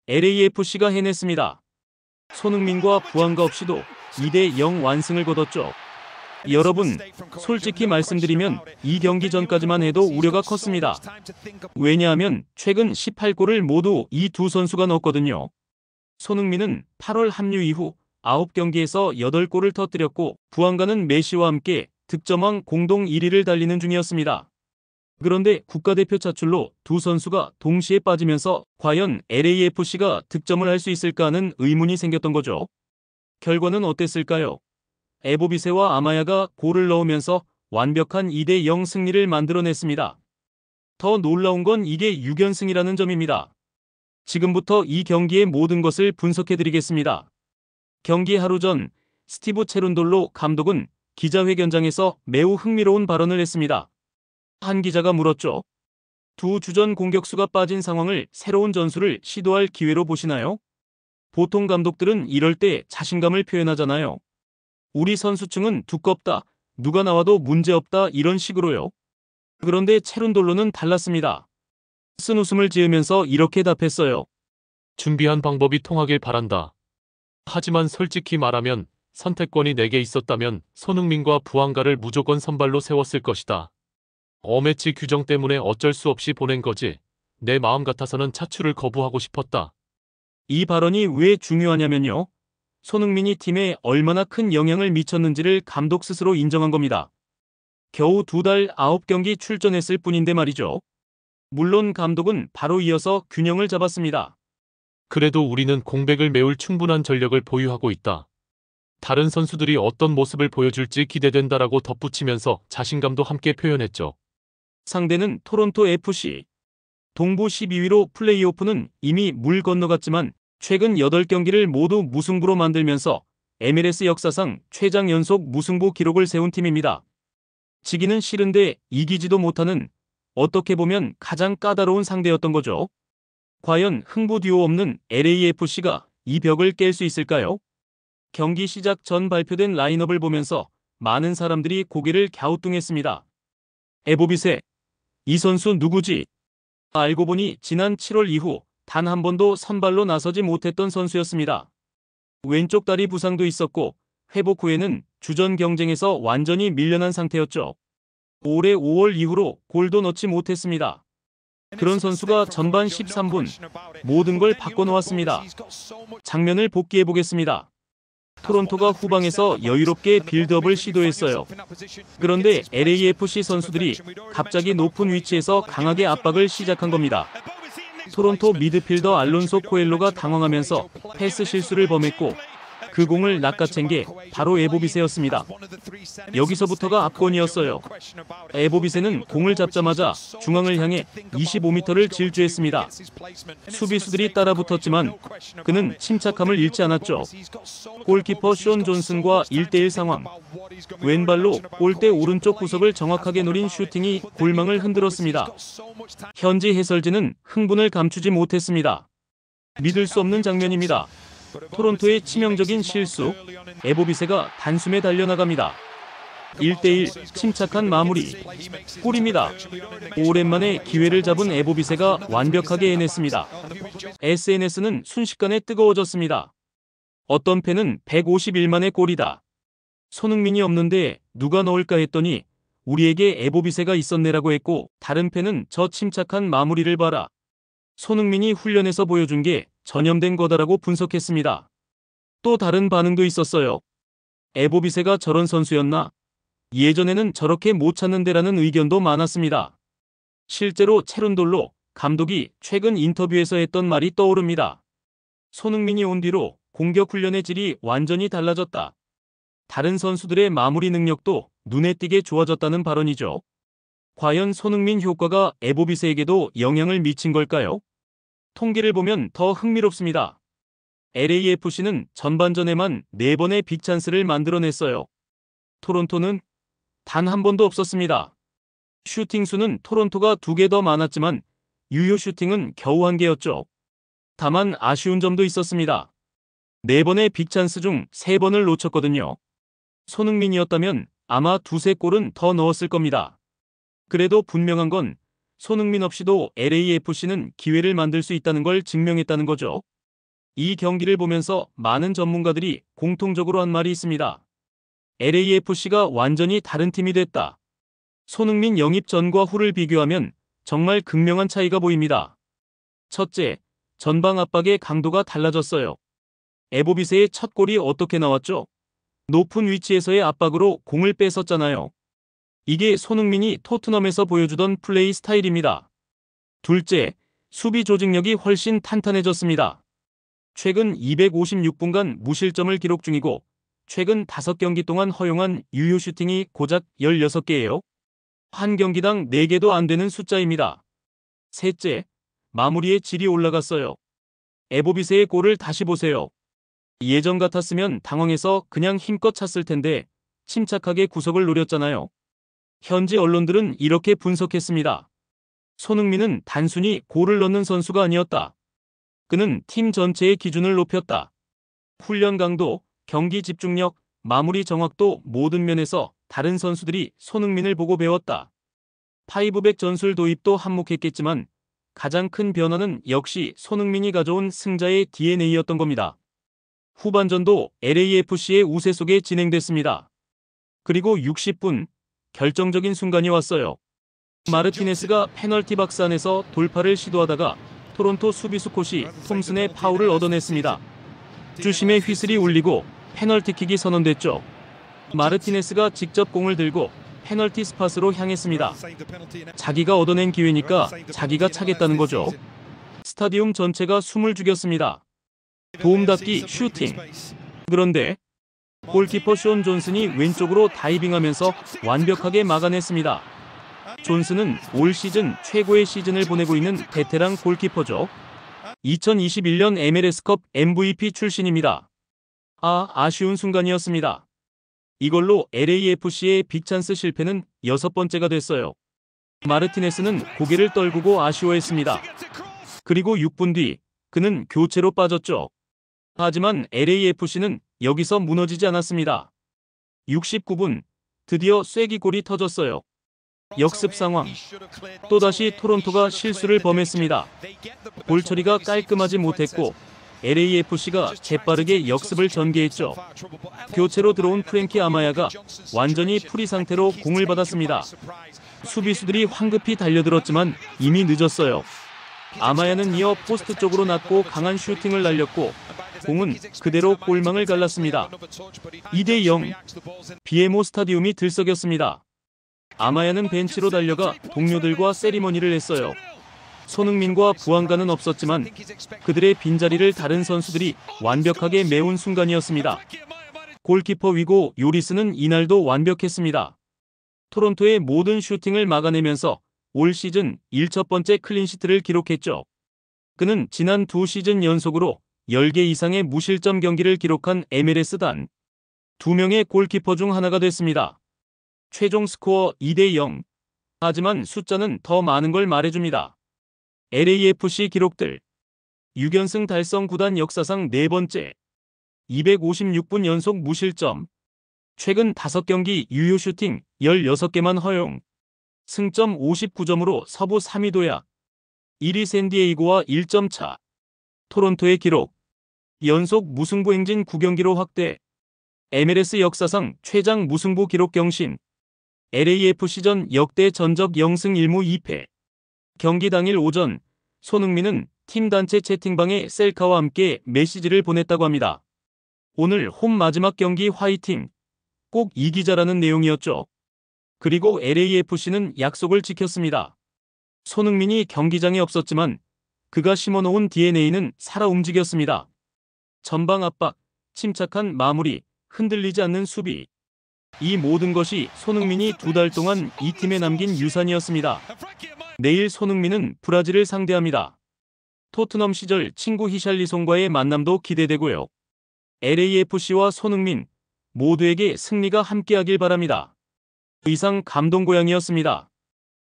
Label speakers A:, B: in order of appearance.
A: LAFC가 해냈습니다. 손흥민과 부안가 없이도 2대0 완승을 거뒀죠. 여러분, 솔직히 말씀드리면 이 경기 전까지만 해도 우려가 컸습니다. 왜냐하면 최근 18골을 모두 이 두 선수가 넣었거든요. 손흥민은 8월 합류 이후 9경기에서 8골을 터뜨렸고 부안가는 메시와 함께 득점왕 공동 1위를 달리는 중이었습니다. 그런데 국가대표 차출로 두 선수가 동시에 빠지면서 과연 LAFC가 득점을 할 수 있을까 하는 의문이 생겼던 거죠. 결과는 어땠을까요? 에보비세와 아마야가 골을 넣으면서 완벽한 2대0 승리를 만들어냈습니다. 더 놀라운 건 이게 6연승이라는 점입니다. 지금부터 이 경기의 모든 것을 분석해드리겠습니다. 경기 하루 전 스티브 체룬돌로 감독은 기자회견장에서 매우 흥미로운 발언을 했습니다. 한 기자가 물었죠. 두 주전 공격수가 빠진 상황을 새로운 전술을 시도할 기회로 보시나요? 보통 감독들은 이럴 때 자신감을 표현하잖아요. 우리 선수층은 두껍다, 누가 나와도 문제없다 이런 식으로요. 그런데 체룬돌로는 달랐습니다. 쓴 웃음을 지으면서 이렇게 답했어요.
B: 준비한 방법이 통하길 바란다. 하지만 솔직히 말하면 선택권이 내게 있었다면 손흥민과 부안가를 무조건 선발로 세웠을 것이다. 어매치 규정 때문에 어쩔 수 없이 보낸 거지. 내 마음 같아서는 차출을 거부하고 싶었다.
A: 이 발언이 왜 중요하냐면요. 손흥민이 팀에 얼마나 큰 영향을 미쳤는지를 감독 스스로 인정한 겁니다. 겨우 2달 9경기 출전했을 뿐인데 말이죠. 물론 감독은 바로 이어서 균형을 잡았습니다.
B: 그래도 우리는 공백을 메울 충분한 전력을 보유하고 있다. 다른 선수들이 어떤 모습을 보여줄지 기대된다라고 덧붙이면서 자신감도 함께 표현했죠.
A: 상대는 토론토 FC. 동부 12위로 플레이오프는 이미 물 건너갔지만 최근 8경기를 모두 무승부로 만들면서 MLS 역사상 최장 연속 무승부 기록을 세운 팀입니다. 지기는 싫은데 이기지도 못하는 어떻게 보면 가장 까다로운 상대였던 거죠. 과연 흥부 듀오 없는 LAFC가 이 벽을 깰 수 있을까요? 경기 시작 전 발표된 라인업을 보면서 많은 사람들이 고개를 갸우뚱했습니다. 에보비세, 이 선수 누구지? 알고 보니 지난 7월 이후 단 한 번도 선발로 나서지 못했던 선수였습니다. 왼쪽 다리 부상도 있었고 회복 후에는 주전 경쟁에서 완전히 밀려난 상태였죠. 올해 5월 이후로 골도 넣지 못했습니다. 그런 선수가 전반 13분 모든 걸 바꿔놓았습니다. 장면을 복귀해 보겠습니다. 토론토가 후방에서 여유롭게 빌드업을 시도했어요. 그런데 LAFC 선수들이 갑자기 높은 위치에서 강하게 압박을 시작한 겁니다. 토론토 미드필더 알론소 코엘로가 당황하면서 패스 실수를 범했고 그 공을 낚아챈 게 바로 에보비세였습니다. 여기서부터가 압권이었어요. 에보비세는 공을 잡자마자 중앙을 향해 25m를 질주했습니다. 수비수들이 따라붙었지만 그는 침착함을 잃지 않았죠. 골키퍼 숀 존슨과 1대1 상황. 왼발로 골대 오른쪽 구석을 정확하게 노린 슈팅이 골망을 흔들었습니다. 현지 해설진은 흥분을 감추지 못했습니다. 믿을 수 없는 장면입니다. 토론토의 치명적인 실수, 에보비세가 단숨에 달려나갑니다. 1대1 침착한 마무리, 골입니다. 오랜만에 기회를 잡은 에보비세가 완벽하게 해냈습니다. SNS는 순식간에 뜨거워졌습니다. 어떤 팬은 151만의 골이다. 손흥민이 없는데 누가 넣을까 했더니 우리에게 에보비세가 있었네라고 했고 다른 팬은 저 침착한 마무리를 봐라. 손흥민이 훈련에서 보여준 게 전염된 거다라고 분석했습니다. 또 다른 반응도 있었어요. 에보비세가 저런 선수였나? 예전에는 저렇게 못 찾는데라는 의견도 많았습니다. 실제로 체룬돌로 감독이 최근 인터뷰에서 했던 말이 떠오릅니다. 손흥민이 온 뒤로 공격 훈련의 질이 완전히 달라졌다. 다른 선수들의 마무리 능력도 눈에 띄게 좋아졌다는 발언이죠. 과연 손흥민 효과가 에보비세에게도 영향을 미친 걸까요? 통계를 보면 더 흥미롭습니다. LAFC는 전반전에만 4번의 빅찬스를 만들어냈어요. 토론토는 단 한 번도 없었습니다. 슈팅 수는 토론토가 2개 더 많았지만 유효 슈팅은 겨우 1개였죠. 다만 아쉬운 점도 있었습니다. 4번의 빅찬스 중 3번을 놓쳤거든요. 손흥민이었다면 아마 2~3골은 더 넣었을 겁니다. 그래도 분명한 건 손흥민 없이도 LAFC는 기회를 만들 수 있다는 걸 증명했다는 거죠. 이 경기를 보면서 많은 전문가들이 공통적으로 한 말이 있습니다. LAFC가 완전히 다른 팀이 됐다. 손흥민 영입 전과 후를 비교하면 정말 극명한 차이가 보입니다. 첫째, 전방 압박의 강도가 달라졌어요. 에보비세의 첫 골이 어떻게 나왔죠? 높은 위치에서의 압박으로 공을 뺏었잖아요. 이게 손흥민이 토트넘에서 보여주던 플레이 스타일입니다. 둘째, 수비 조직력이 훨씬 탄탄해졌습니다. 최근 256분간 무실점을 기록 중이고 최근 5경기 동안 허용한 유효 슈팅이 고작 16개예요. 한 경기당 4개도 안 되는 숫자입니다. 셋째, 마무리의 질이 올라갔어요. 에보비세의 골을 다시 보세요. 예전 같았으면 당황해서 그냥 힘껏 찼을 텐데 침착하게 구석을 노렸잖아요. 현지 언론들은 이렇게 분석했습니다. 손흥민은 단순히 골을 넣는 선수가 아니었다. 그는 팀 전체의 기준을 높였다. 훈련 강도, 경기 집중력, 마무리 정확도 모든 면에서 다른 선수들이 손흥민을 보고 배웠다. 파이브백 전술 도입도 한몫했겠지만 가장 큰 변화는 역시 손흥민이 가져온 승자의 DNA였던 겁니다. 후반전도 LAFC의 우세 속에 진행됐습니다. 그리고 60분, 결정적인 순간이 왔어요. 마르티네스가 페널티 박스 안에서 돌파를 시도하다가 토론토 수비수 코시 톰슨의 파울을 얻어냈습니다. 주심의 휘슬이 울리고 페널티킥이 선언됐죠. 마르티네스가 직접 공을 들고 페널티 스팟으로 향했습니다. 자기가 얻어낸 기회니까 자기가 차겠다는 거죠. 스타디움 전체가 숨을 죽였습니다. 도움닫기 슈팅. 그런데 골키퍼 숀 존슨이 왼쪽으로 다이빙하면서 완벽하게 막아냈습니다. 존슨은 올 시즌 최고의 시즌을 보내고 있는 베테랑 골키퍼죠. 2021년 MLS컵 MVP 출신입니다. 아쉬운 순간이었습니다. 이걸로 LAFC의 빅찬스 실패는 6번째가 됐어요. 마르티네스는 고개를 떨구고 아쉬워했습니다. 그리고 6분 뒤 그는 교체로 빠졌죠. 하지만 LAFC는 여기서 무너지지 않았습니다. 69분 드디어 쐐기골이 터졌어요. 역습 상황. 또다시 토론토가 실수를 범했습니다. 볼 처리가 깔끔하지 못했고 LAFC가 재빠르게 역습을 전개했죠. 교체로 들어온 프랭키 아마야가 완전히 프리 상태로 공을 받았습니다. 수비수들이 황급히 달려들었지만 이미 늦었어요. 아마야는 이어 포스트 쪽으로 낮고 강한 슈팅을 날렸고 공은 그대로 골망을 갈랐습니다. 2대0. BMO 스타디움이 들썩였습니다. 아마야는 벤치로 달려가 동료들과 세리머니를 했어요. 손흥민과 부안가는 없었지만 그들의 빈자리를 다른 선수들이 완벽하게 메운 순간이었습니다. 골키퍼 위고 요리스는 이날도 완벽했습니다. 토론토의 모든 슈팅을 막아내면서 올 시즌 1첫 번째 클린시트를 기록했죠. 그는 지난 2시즌 연속으로 10개 이상의 무실점 경기를 기록한 MLS 단 2명의 골키퍼 중 하나가 됐습니다. 최종 스코어 2대0. 하지만 숫자는 더 많은 걸 말해줍니다. LAFC 기록들. 6연승 달성 구단 역사상 4번째. 256분 연속 무실점. 최근 5경기 유효 슈팅 16개만 허용. 승점 59점으로 서부 3위 도약. 1위 샌디에이고와 1점 차. 토론토의 기록. 연속 무승부 행진 9경기로 확대. MLS 역사상 최장 무승부 기록 경신. LAFC전 역대 전적 0승 1무 2패. 경기 당일 오전 손흥민은 팀 단체 채팅방에 셀카와 함께 메시지를 보냈다고 합니다. 오늘 홈 마지막 경기 화이팅! 꼭 이기자라는 내용이었죠. 그리고 LAFC는 약속을 지켰습니다. 손흥민이 경기장에 없었지만 그가 심어놓은 DNA는 살아 움직였습니다. 전방 압박, 침착한 마무리, 흔들리지 않는 수비. 이 모든 것이 손흥민이 2달 동안 이 팀에 남긴 유산이었습니다. 내일 손흥민은 브라질을 상대합니다. 토트넘 시절 친구 히샬리송과의 만남도 기대되고요. LAFC와 손흥민 모두에게 승리가 함께하길 바랍니다. 이상 감동고양이였습니다.